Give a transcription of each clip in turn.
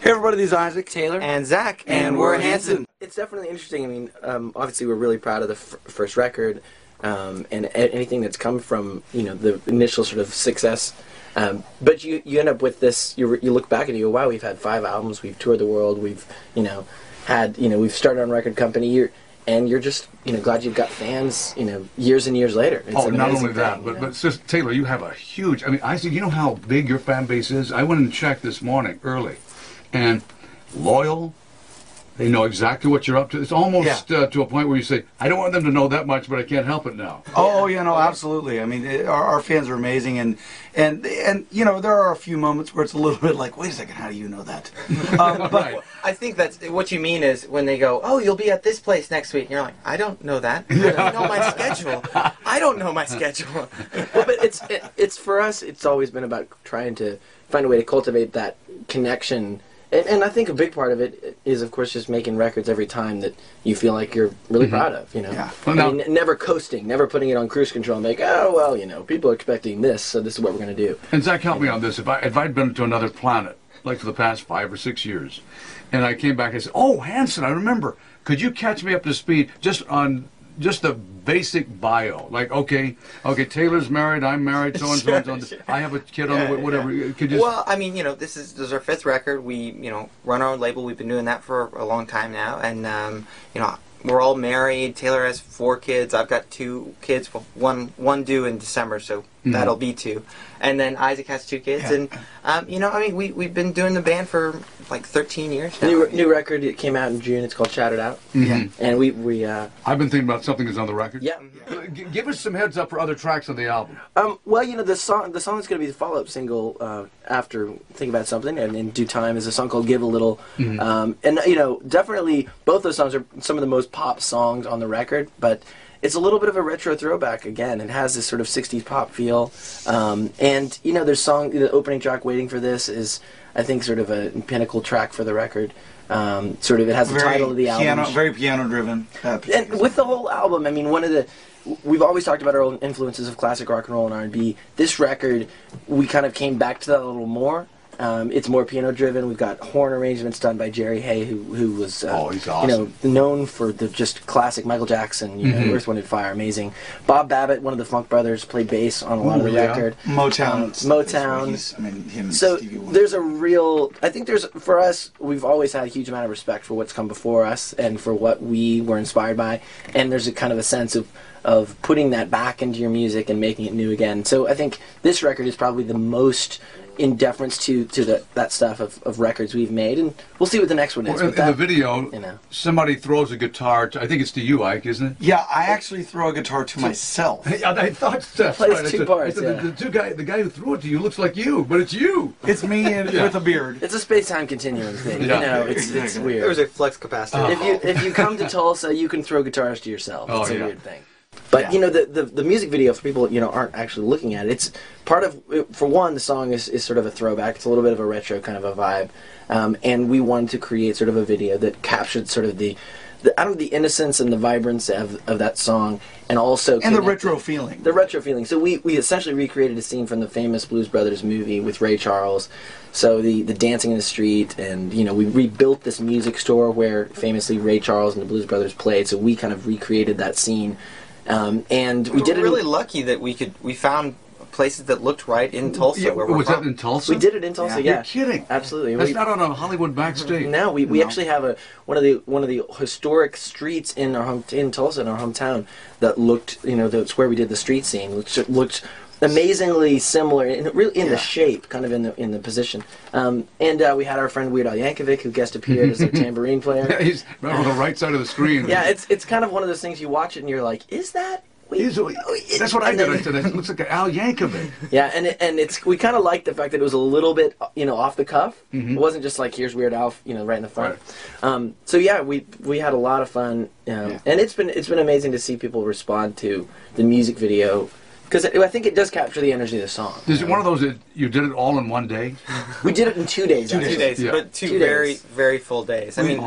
Hey everybody, this is Isaac, Taylor, and Zach, and we're Hanson. It's definitely interesting. I mean, obviously we're really proud of the first record, and anything that's come from the initial sort of success. But you end up with this. You look back and you go, wow, we've had 5 albums, we've toured the world, we've we've started on record company. You're just glad you've got fans years and years later. It's not only that, but it's just, Taylor, you have a huge. I mean, Isaac, you know how big your fan base is. I went and checked this morning early, and loyal. They know exactly what you're up to. It's almost to a point where you say, I don't want them to know that much, but I can't help it now. Oh, absolutely. I mean, our fans are amazing, and there are a few moments where it's a little bit like, wait a second, how do you know that? But Right. I think that's what you mean is when they go, oh, you'll be at this place next week. And you're like, I don't know that. I don't know my schedule. I don't know my schedule. Well, but it's for us. It's always been about trying to find a way to cultivate that connection. And I think a big part of it is, of course, just making records every time that you feel like you're really proud of, Yeah. Well, I mean, never coasting, never putting it on cruise control and like, oh, well, people are expecting this, so this is what we're going to do. And Zach, help me on this. If I'd been to another planet, like for the past 5 or 6 years, and I came back and said, oh, Hanson, I remember. Could you catch me up to speed just on the basic bio? Like, okay, Taylor's married, I'm married, so-and-so, Sure. I have a kid on the way, whatever. Yeah. Could you Well, I mean, this is our 5th record. We, run our own label. We've been doing that for a long time now. And, we're all married. Taylor has 4 kids. I've got 2 kids. Well, one due in December, so that'll be 2. And then Isaac has 2 kids. Yeah. And, we've been doing the band for like 13 years now. New record, it came out in June. It's called Shout It Out. Mhm. And we I've been thinking about something that's on the record. yeah. Give us some heads up for other tracks on the album. Well, the song that's going to be the follow-up single after Think About Something, and in due time, is a song called Give a Little. And definitely both those songs are some of the most pop songs on the record, but it's a little bit of a retro throwback again. It has this sort of 60s pop feel. And there's the opening track, Waiting for This, is I think sort of a pinnacle track for the record. Sort of, it has the title of the album. Very piano-driven. And with the whole album, I mean, we've always talked about our own influences of classic rock and roll and R&B. This record, we kind of came back to that a little more. It's more piano-driven. We've got horn arrangements done by Jerry Hay, who was he's awesome. known for the just classic Michael Jackson, Earth, Wind and Fire, amazing. Bob Babbitt, one of the Funk Brothers, played bass on a lot of the record. Motown. Motown. So there's a real. I think for us, we've always had a huge amount of respect for what's come before us and for what we were inspired by. And there's a kind of a sense of putting that back into your music and making it new again. So I think this record is probably the most in deference to that stuff of records we've made, and we'll see what the next one is. Well, in the video, somebody throws a guitar. I think it's to you, Ike, isn't it? Yeah, I actually throw a guitar to myself. I thought that's plays right. 2 parts. The guy who threw it to you looks like you, but it's you. It's me with a beard. It's a space-time continuum thing. It's weird. There was a flex capacitor. If you come to Tulsa, you can throw guitars to yourself. It's a weird thing. But the music video, for people aren't actually looking at it, it's part of, for one, the song is sort of a throwback. It's a little bit of a retro kind of a vibe, and we wanted to create sort of a video that captured sort of the innocence and the vibrance of that song, and also the retro feeling. The retro feeling. So we essentially recreated a scene from the famous Blues Brothers movie with Ray Charles. So the dancing in the street, and we rebuilt this music store where famously Ray Charles and the Blues Brothers played. So we kind of recreated that scene. And we did it. Really lucky that we found places that looked right in Tulsa. Yeah, where we're was from. that in Tulsa? We did it in Tulsa. Yeah. You're kidding? Absolutely. That's not on a Hollywood backstage. No, we actually have one of the historic streets in Tulsa, in our hometown, that looked that's where we did the street scene, which looked amazingly similar in the shape, kind of in the position. And we had our friend Weird Al Yankovic, who guest appeared as a tambourine player. Yeah, he's on the right side of the screen. Yeah, it's kind of one of those things you watch it and you're like, is that? That's what I did. I said, it looks like Al Yankovic. Yeah, and we kind of liked the fact that it was a little bit off the cuff. It wasn't just like, here's Weird Al right in the front. Right. So yeah, we had a lot of fun, and it's been amazing to see people respond to the music video. Because I think it does capture the energy of the song. Is it one of those that you did it all in one day? We did it in 2 days. 2 days, yeah. but two very, very full days. I mean,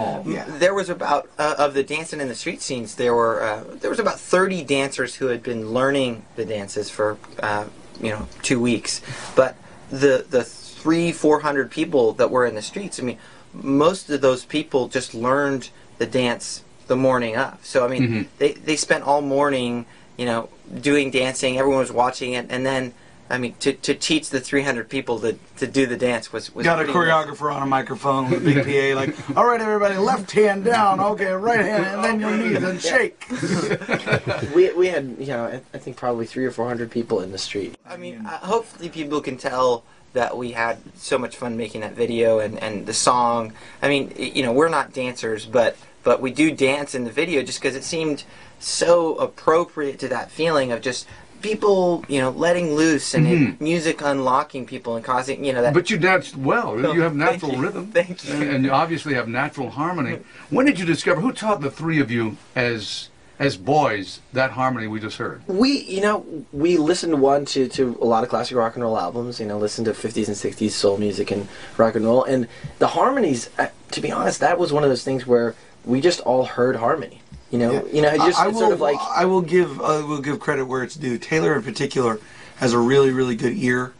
there was about of the dancing in the street scenes. There was about 30 dancers who had been learning the dances for 2 weeks. But the 400 people that were in the streets. I mean, most of those people just learned the dance the morning of. So I mean, they spent all morning, you know, doing dancing. Everyone was watching it, and then I mean, to teach the 300 people to do the dance was got a choreographer on a microphone with a big PA, like, all right, everybody, left hand down, okay, right hand, and then your knees, and shake. We had, you know, I think probably 300 or 400 people in the street. I mean, hopefully people can tell that we had so much fun making that video and the song. I mean, you know, we're not dancers, but we do dance in the video just because it seemed so appropriate to that feeling of just people, you know, letting loose and music unlocking people and causing, you know, that. But you danced well. You have natural Thank you. rhythm. Thank you. And you obviously have natural harmony. When did you discover, who taught the three of you as boys that harmony we just heard? We listened to a lot of classic rock and roll albums, you know, listened to 50s and 60s soul music and rock and roll, and the harmonies, to be honest, that was one of those things where we just all heard harmony. You know, it's sort of like, I will give credit where it's due. Taylor in particular has a really, really good ear,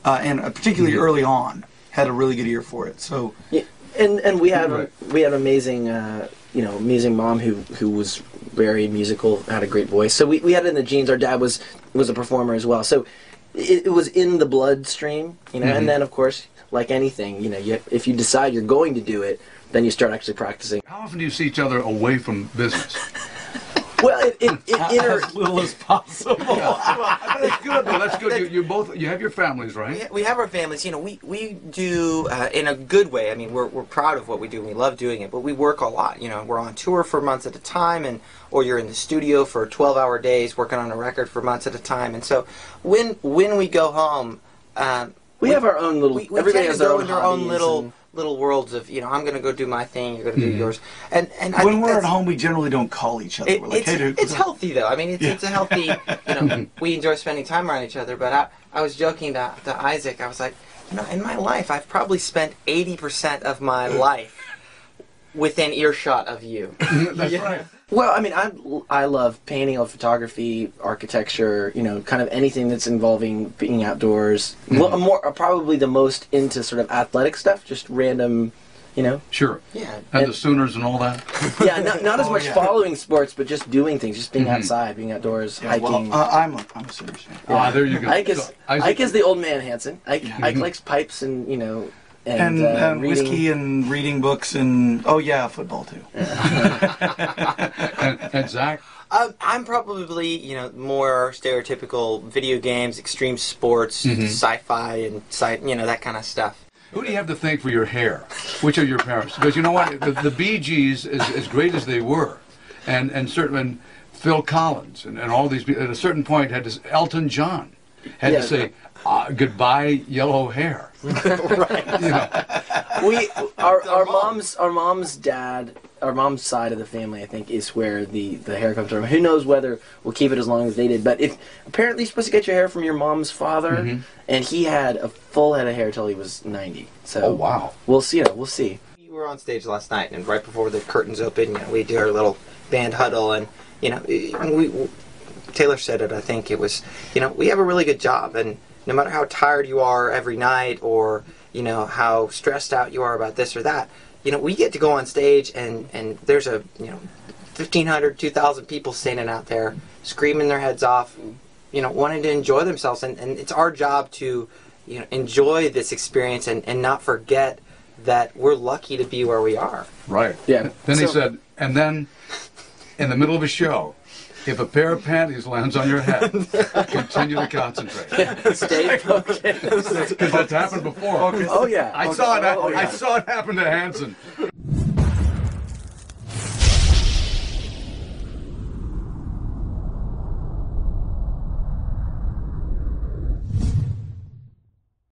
and particularly early on had a really good ear for it. So yeah, and we had amazing, amazing mom who was very musical, had a great voice. So we had it in the genes. Our dad was a performer as well. So it was in the bloodstream, you know. And then of course, like anything, you know, if you decide you're going to do it, then you start actually practicing. How often do you see each other away from business? Well, as little as possible. That's good, though. That's good. You have your families, right? We have our families. You know, we do in a good way. I mean, we're proud of what we do. We love doing it, but we work a lot. You know, we're on tour for months at a time, or you're in the studio for 12-hour days working on a record for months at a time. And so when we go home, we have our own little. Everybody has their own little worlds of, you know, I'm going to go do my thing, you're going to do yours. And I when think we're at home, we generally don't call each other. We're like, hey, dude. It's healthy, though. I mean, it's a healthy, you know, we enjoy spending time around each other. But I was joking to Isaac, I was like, you know, in my life, I've probably spent 80% of my life within earshot of you. That's right. Well, I mean, I love painting, I love photography, architecture, you know, kind of anything that's involving being outdoors. Well, I'm probably the most into sort of athletic stuff, just random, you know. Sure. Yeah. And the Sooners and all that? Yeah, not as much following sports, but just doing things, just being outside, being outdoors, hiking. Well, I'm a Sooners fan. Ah, there you go. Ike is the old man, Hanson. Ike likes pipes and, you know, and whiskey and reading books and football too. and Zach? I'm probably, you know, more stereotypical video games, extreme sports, sci-fi, and you know, that kind of stuff. Who do you have to thank for your hair? Which are your parents? Because you know what, the Bee Gees, as great as they were, and certainly Phil Collins and all these people, at a certain point Elton John had to say goodbye yellow hair. Right. You know. Our mom's dad, our mom's side of the family, I think, is where the hair comes from. Who knows whether we'll keep it as long as they did? But apparently you're supposed to get your hair from your mom's father, and he had a full head of hair till he was 90. So oh wow, we'll see. We'll see. We were on stage last night, and right before the curtains opened, you know, we do our little band huddle, and you know, Taylor said it. I think it was, you know, we have a really good job, and no matter how tired you are every night, or you know how stressed out you are about this or that, you know, we get to go on stage and there's 1,500, 2,000 people standing out there screaming their heads off, you know, wanting to enjoy themselves, and it's our job to, you know, enjoy this experience and not forget that we're lucky to be where we are. Right. Yeah. Then he said, and then in the middle of a show, if a pair of panties lands on your head, continue to concentrate. Stay focused. Because that's happened before. Oh yeah. I saw it happen to Hanson.